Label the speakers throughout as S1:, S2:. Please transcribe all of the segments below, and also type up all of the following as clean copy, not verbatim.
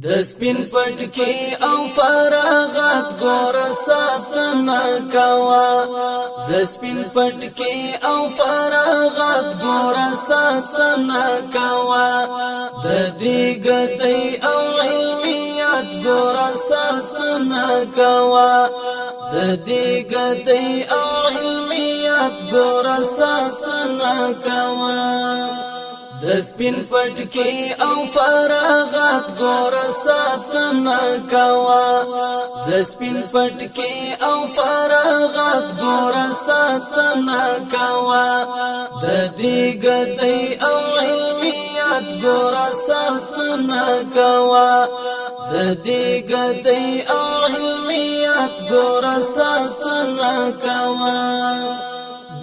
S1: د سپین پټکی او فراغت ګور ساتنه کوا د سپین پټکی او فراغت ګور ساتنه کوا د دې ګټي او علمیت ګور ساتنه کوا د دې ګټي او علمیت ګور ساتنه کوا د سپین پټکی او فراغت ګور ساتنه کوا د سپین پټکی او فراغت ګور ساتنه کوا د دې ګټي او علمیت ګور ساتنه کوا د دې ګټي او علمیت ګور ساتنه کوا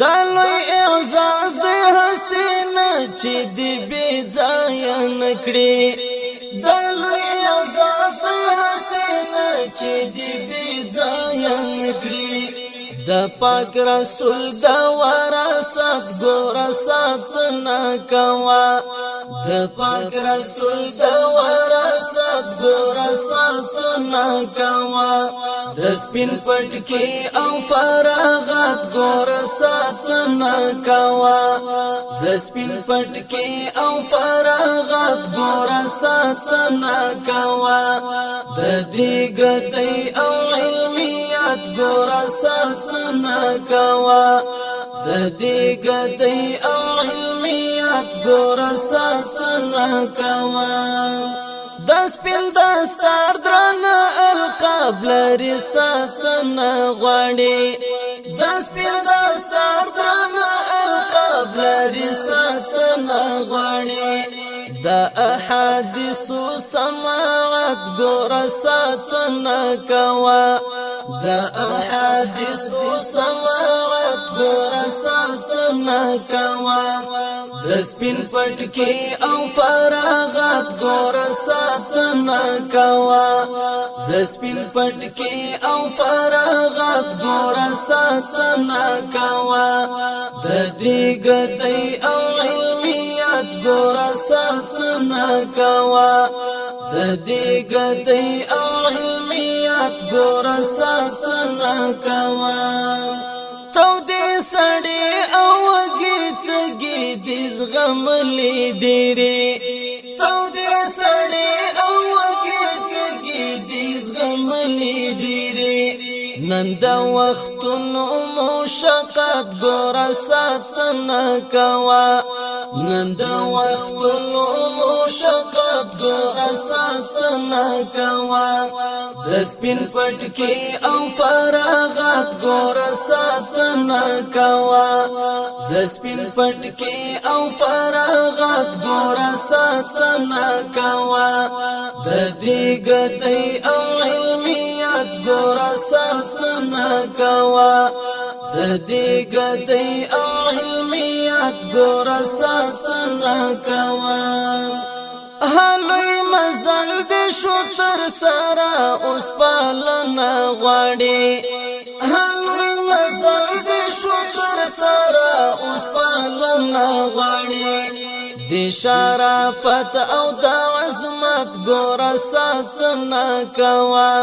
S1: دلوی اعزاز د حسینه چې دی بی ځای نکړي دلوی اعزاز د حسینه چې دی بی ځای نکړي د پاک رسول د وراثت ګور ساتنه کوا د پاک رسول د وراثت ګور ساتنه کوا د سپین پټکی او فراغت ګور ساتنه کوا د سپین پټکی او فراغت ګور ساتنه کوا د دې ګټي او علمیت ګور ساتنه کوا د دې ګټي او علمیت ګور ساتنه کوا د سپین دستار درنه القاب لري ساتنه غواړي د سپین دستار درنه القاب لري ساتنه غواړي د احادیث سماعت ګور ساتنه کوا د احادیث سماعت ګور ساتنه کوا د سپین پټکی او فراغت ګور ساتنه کوا د سپین پټکی او فراغت ګور ساتنه کوا د دې ګټي او علمیت ګور ساتنه کوا د دې ګټي او علمیت ګور ساتنه کوا تو دې سړی او گیت گیدز غملی ډېری تو دې سړی او گیت گیدز غملی ډېری نن د وختونو مشقت ګور ساتنه کوا نن د وختونو مشقت ګور ساتنه کوا د سپین پټکی او فراغت ګور ساتنه کوا د سپین پټکی او فراغت ګور ساتنه کوا د دې ګټي او علمیت ګور ساتنه کوا د دې ګټي او علمیت ګور ساتنه کوا هلوی مزل د شو تر سره اوس پالنه غواړي هلوی مزل د شو تر سره اوس پالنه غواړي د شرافت او د عظمت ګور ساتنه کوا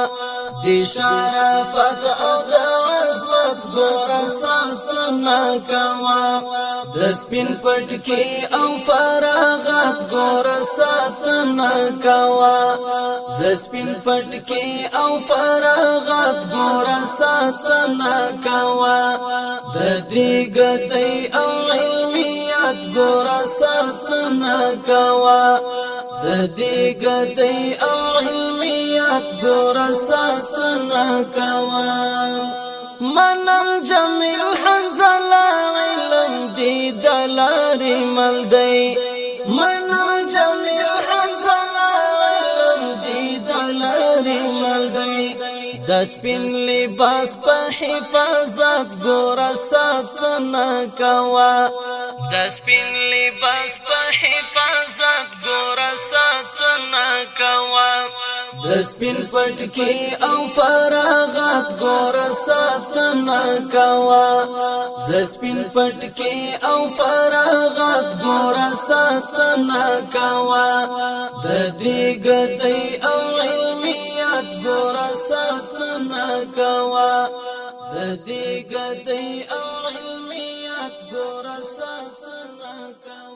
S1: د شرافت او د عظمت ګور ساتنه کوا د سپین پټکی او فراغت ګور ساتنه کوا د سپین پټکی او فراغت ګور ساتنه کوا د دې ګټي او علمیت ګور ساتنه کوا د دې ګټي او علمیت ګور ساتنه کوا منم جمیل حنزله علم دی دلاری ملدی منم جمیل حنزله علم دی دلاری ملدی د سپین لباس په حفاظت ګور ساتنه کوا د سپین لباس په حفاظت ګور ساتنه کوا د سپین پټکی او فراغت ګور ساتنه کوا د سپین پټکی او فراغت ګور ساتنه کوا د دې ګټي او ګور ساتنه کوا د دې ګدی او علمیات ګور ساتنه کوا